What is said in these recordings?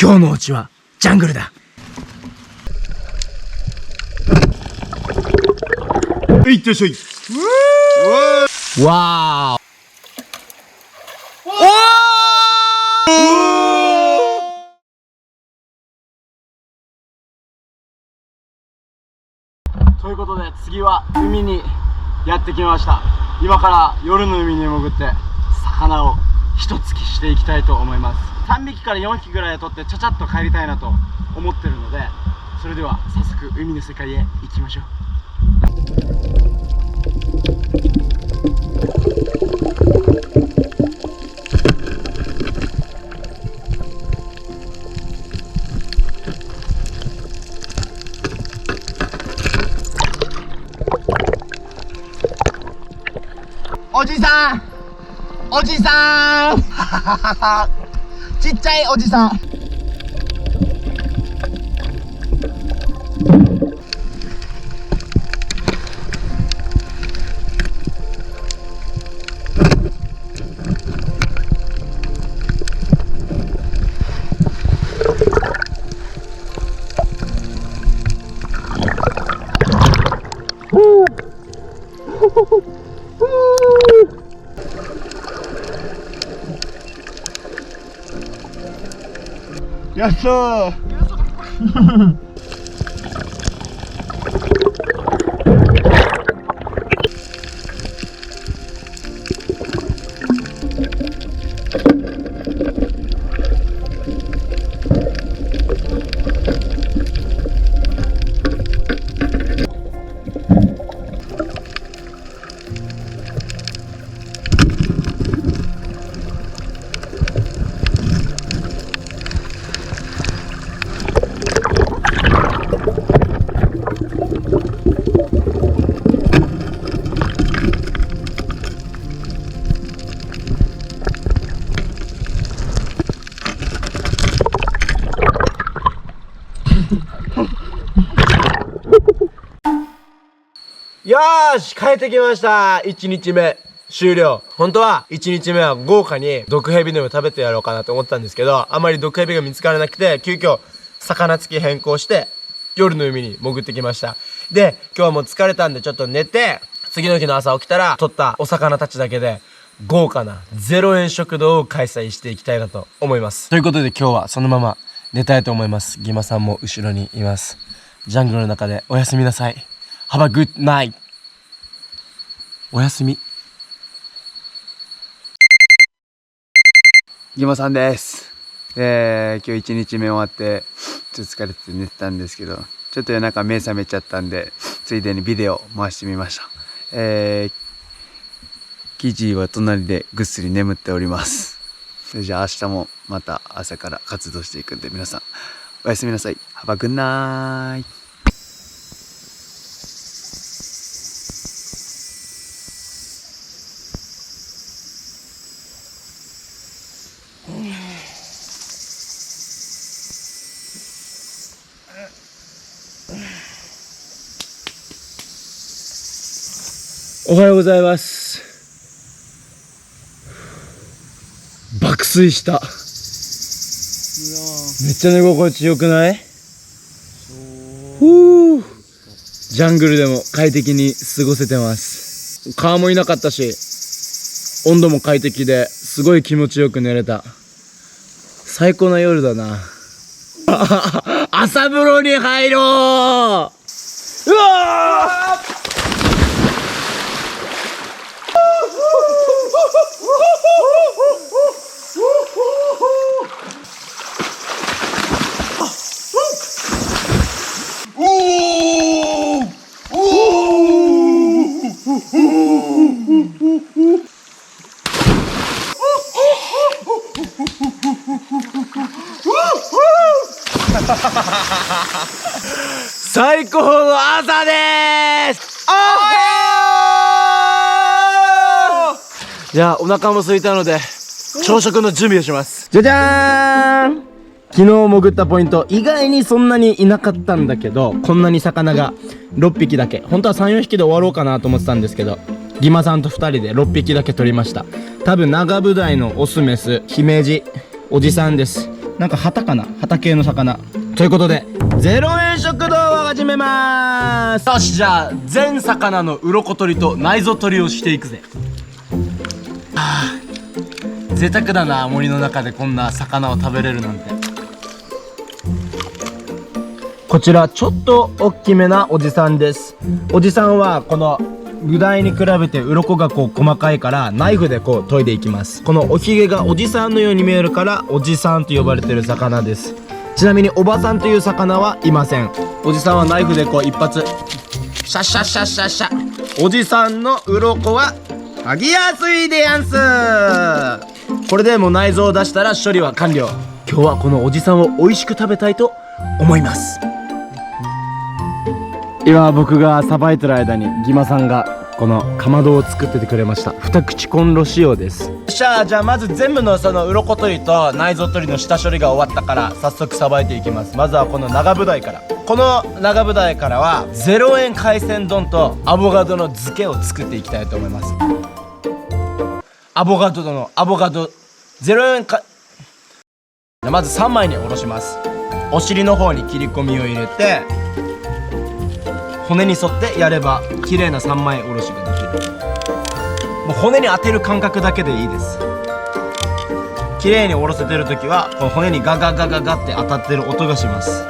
今日のお家はジャングルだ。いってらっしゃい。わーということで次は海にやってきました。今から夜の海に潜って魚を一突きしていきたいと思います。3匹から4匹ぐらい取ってちゃちゃっと帰りたいなと思ってるので、それでは早速海の世界へ行きましょう。おじさん、おじさんちっちゃいおじさん。やったー。よーし、帰ってきました。1日目終了。本当は1日目は豪華に毒ヘビでも食べてやろうかなと思ったんですけど、あまり毒ヘビが見つからなくて、急遽魚付き変更して夜の海に潜ってきました。で、今日はもう疲れたんでちょっと寝て、次の日の朝起きたら取ったお魚たちだけで豪華な0円食堂を開催していきたいなと思います。ということで今日はそのまま寝たいと思います。ギマさんも後ろにいます。ジャングルの中でおやすみなさい。Have a good night。おやすみ。ギマさんです。今日1日目終わってちょっと疲れて寝てたんですけど、ちょっと夜中目覚めちゃったんで、ついでにビデオ回してみました。キジは隣でぐっすり眠っております。それじゃあ明日もまた朝から活動していくんで、皆さんおやすみなさい。Have a good night。おはようございます。爆睡した。めっちゃ寝心地よくない？ふう。ジャングルでも快適に過ごせてます。蚊もいなかったし、温度も快適ですごい気持ちよく寝れた。最高な夜だな。朝風呂に入ろう。うわー！最高の朝でーす。おはよう。じゃあお腹も空いたので朝食の準備をします。じゃじゃーん。昨日潜ったポイント、意外にそんなにいなかったんだけど、こんなに魚が6匹だけ。本当は 3,4 匹で終わろうかなと思ってたんですけど、ギマさんと2人で6匹だけ取りました。多分長ブダイのオスメス姫路おじさんです。なんか旗かな、旗系の魚ということで0円食堂を始めまーす。よし、じゃあ全魚の鱗取りと内臓取りをしていくぜ。贅沢だな、森の中でこんな魚を食べれるなんて。こちらちょっと大きめなおじさんです。おじさんはこのブダイに比べて鱗がこう細かいからナイフでこう研いでいきます。このおひげがおじさんのように見えるからおじさんと呼ばれてる魚です。ちなみにおばさんという魚はいません。おじさんはナイフでこう一発シャッシャッシャッシャッシャ。おじさんの鱗は剥ぎやすいでやんす。これでもう内臓を出したら処理は完了。今日はこのおじさんを美味しく食べたいと思います。今僕がさばいてる間にギマさんがこのかまどを作っててくれました。二口コンロ仕様です。じゃあまず全部のその鱗取りと内臓取りの下処理が終わったから早速さばいていきます。まずはこの長ブダイから。この長ブダイからは0円海鮮丼とアボカドの漬けを作っていきたいと思います。アボカド0円か。まず3枚におろします。お尻の方に切り込みを入れて骨に沿ってやれば綺麗な3枚おろしができる。もう骨に当てる感覚だけでいいです。綺麗におろせてる時はこの骨にガガガガガって当たってる音がします。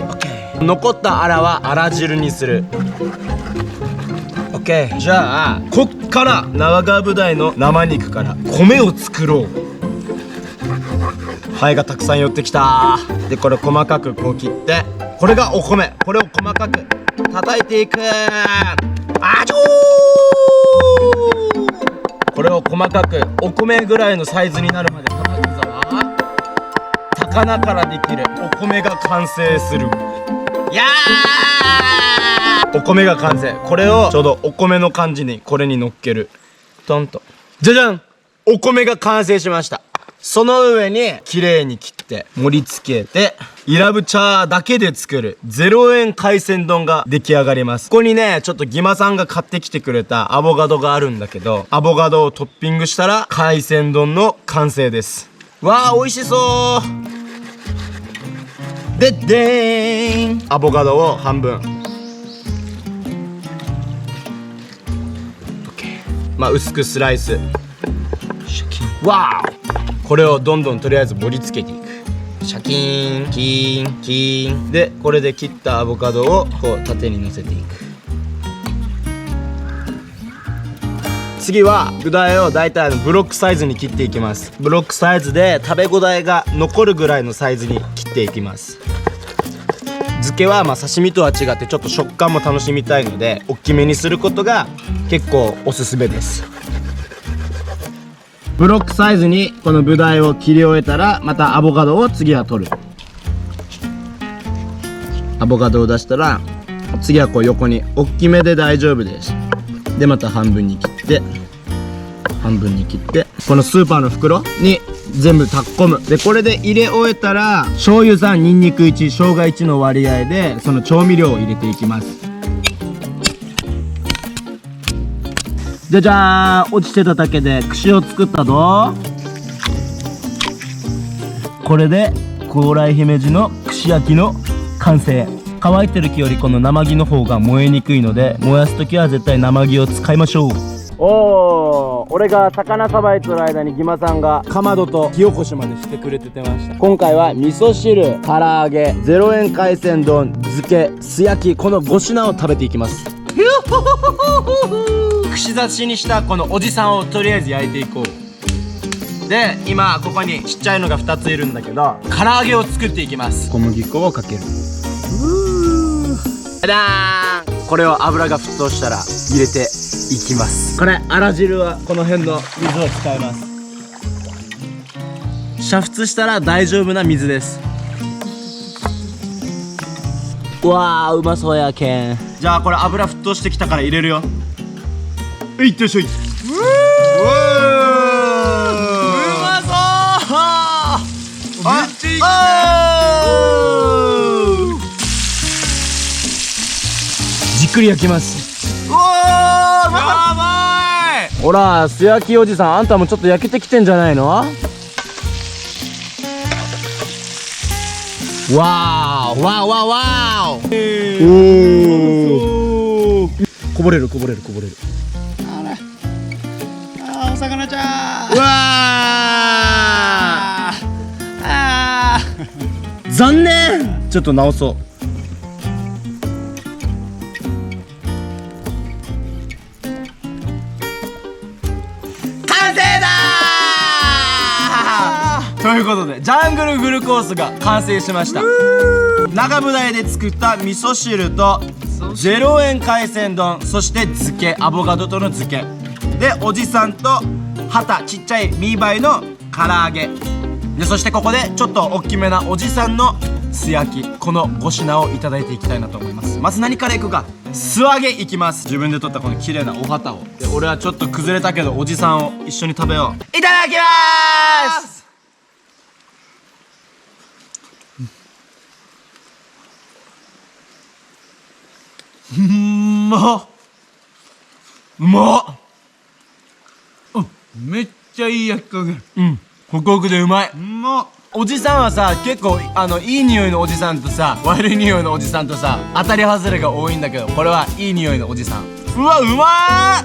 OK。 残ったアラはアラ汁にする。 OK。 じゃあこっから長ブダイの生肉から米を作ろう。ハエがたくさん寄ってきた。でこれ細かくこう切って、これがお米。これを細かく叩いていく。あちょー。これを細かくお米ぐらいのサイズになるまで叩くぞ。高菜からできるお米が完成する。やー、お米が完成。これをちょうどお米の感じにこれに乗っける。トンとじゃじゃん、お米が完成しました。その上に綺麗に切って盛り付けてイラブチャーだけで作る0円海鮮丼が出来上がります。ここにねちょっとギマさんが買ってきてくれたアボカドがあるんだけど、アボカドをトッピングしたら海鮮丼の完成です。わあ美味しそう。ででーん、アボカドを半分、まあ薄くスライス。わー、これをどんどんとりあえず盛り付けていく。シャキーンキーンキーンで、これで切ったアボカドをこう縦に乗せていく。次はブダイをだいたいブロックサイズに切っていきます。ブロックサイズで食べ応えが残るぐらいのサイズに切っていきます。漬けはまあ刺身とは違ってちょっと食感も楽しみたいので大きめにすることが結構おすすめです。ブロックサイズにこのブダイを切り終えたらまたアボカドを次は取る。アボカドを出したら次はこう横に大きめで大丈夫です。でまた半分に切ってこのスーパーの袋に全部炊き込む。でこれで入れ終えたら醤油3、ニンニク1、生姜1の割合でその調味料を入れていきます。じゃじゃーん、落ちてた竹で串を作ったぞ。これで高麗姫路の串焼きの完成。乾いてる木よりこの生木の方が燃えにくいので燃やす時は絶対生木を使いましょう。おー、俺が魚さばいてる間にギマさんがかまどと火起こしまでしてくれてました。今回は味噌汁、唐揚げ、0円海鮮丼、漬け、素焼き、この5品を食べていきます。串刺しにしたこのおじさんをとりあえず焼いていこう。で今ここにちっちゃいのが2ついるんだけど唐揚げを作っていきます。小麦粉をかける。じゃじゃーん、これを油が沸騰したら入れていきます。これあら汁はこの辺の水を使います。煮沸したら大丈夫な水です。うわーうまそうやけん。じゃあこれ油沸騰してきたから入れるよ。いってらっしゃい。うまそう。めっちゃいいね。じっくり焼きます。うわー、やばい。ほら素焼きおじさん、あんたもちょっと焼けてきてんじゃないの？わーわーわーわーおーこぼれるこぼれるこぼれる。お魚ちゃん。うわー残念。ちょっと直そう。完成だーということでジャングルグルコースが完成しました。長部台で作った味噌汁と0円海鮮丼、そして漬け、アボカドとの漬けで、おじさんと旗ちっちゃいミーバイの唐揚げで、そしてここでちょっと大きめなおじさんの素焼き、この5品をいただいていきたいなと思います。まず何からいくか。素揚げいきます。自分で取ったこの綺麗なお旗をで、俺はちょっと崩れたけどおじさんを一緒に食べよう。いただきまーす。うまっうまっ。めっちゃいい焼き加減。ホクホクでうまい。うまっ。おじさんはさ、結構いい匂いのおじさんとさ、悪い匂いのおじさんとさ、当たり外れが多いんだけど、これはいい匂いのおじさん。うわ、うま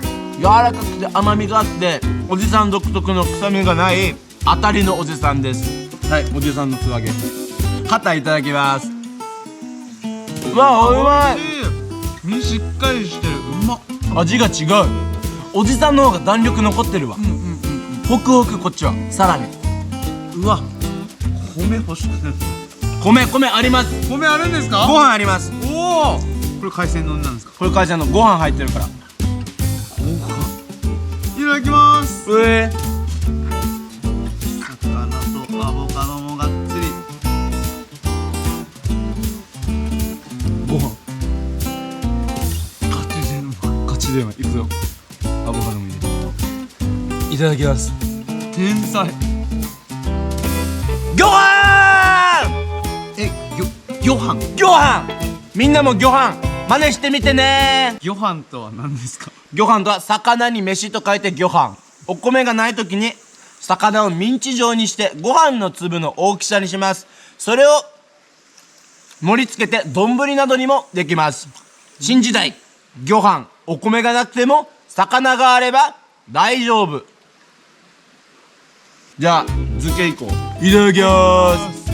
ー。柔らかくて甘みがあって、おじさん独特の臭みがない当たりのおじさんです。はい、おじさんの素揚げ旗いただきます。うわ、うまい。身しっかりしてる。うまっ。味が違う。おじさんの方が弾力残ってるわ。ホクホク、こっちはさらに。うわ、米欲しくなる。米あります。米あるんですか？ご飯あります。おお、これ海鮮丼なんですか？これ会社のご飯入ってるから。いただきます。魚とアボカドもがっつり。ご飯ガチでうまい。いくよ。アボカドも入れていただきます。天才。ご飯魚飯。ご飯みんなもご飯真似してみてね。魚飯とは何ですか？ご飯とは魚に飯と書いてご飯。お米がない時に魚をミンチ状にしてご飯の粒の大きさにします。それを盛り付けて丼などにもできます。新時代ご飯、お米がなくても魚があれば大丈夫。じゃあ漬けいこう。いただきます。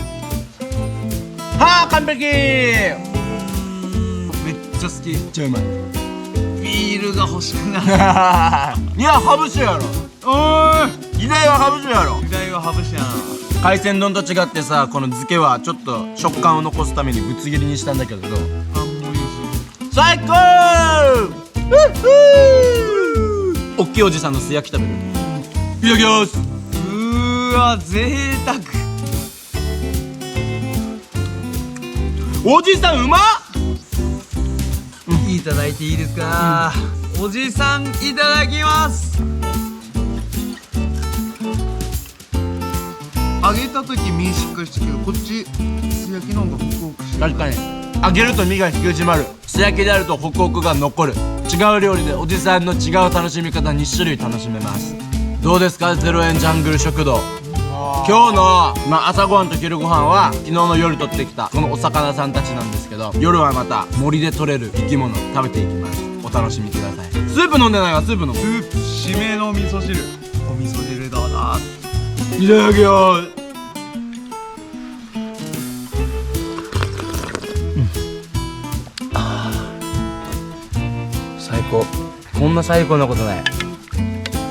はあ、完璧。めっちゃ好き。めっちゃうまい。ビールが欲しくなる。いや、ハブ酒やろ。おい、時代はハブ酒やろ。時代はハブ酒やな。海鮮丼と違ってさ、この漬けはちょっと食感を残すためにぶつ切りにしたんだけど、あんもいいし。最高。おっきいおじさんの素焼き食べる。いただきます。うーわ、贅沢。おじさんうまっ。いただいていいですか？おじさんいただきます。揚げた時身しっかりしたけど、こっち素焼きの方がホクホクしてる。確かに揚げると身が引き締まる。素焼きであるとホクホクが残る。違う料理でおじさんの違う楽しみ方2種類楽しめます。どうですか、0円ジャングル食堂。今日の、朝ごはんと昼ごはんは昨日の夜取ってきたこのお魚さんたちなんですけど、夜はまた森で取れる生き物食べていきます。お楽しみください。スープ飲んでないわ。スープ飲む。スープ締めの味噌汁。お味噌汁だな。いただきます。最高。こんな最高なことない。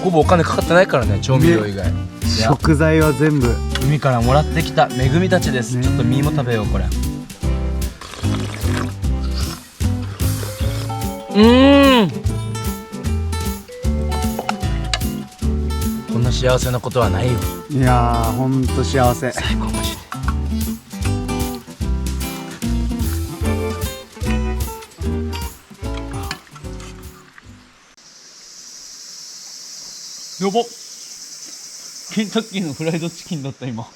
ほぼお金かかってないからね、調味料以外。食材は全部海からもらってきた恵みたちです。ちょっと身も食べよう。これこんな幸せなことはないよ。いやー、ほんと幸せ。最高マジで。やばっ。ケンタッキーのフライドチキンだった今。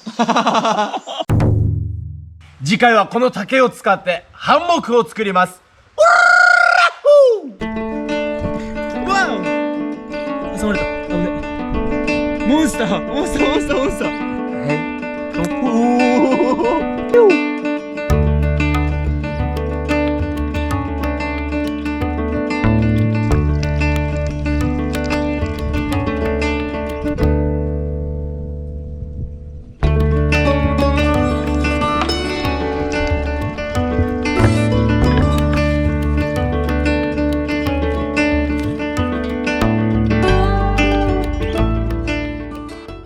次回はこの竹を使ってハンモックを作ります。わお、挟まれた。危ね。モンスター。す。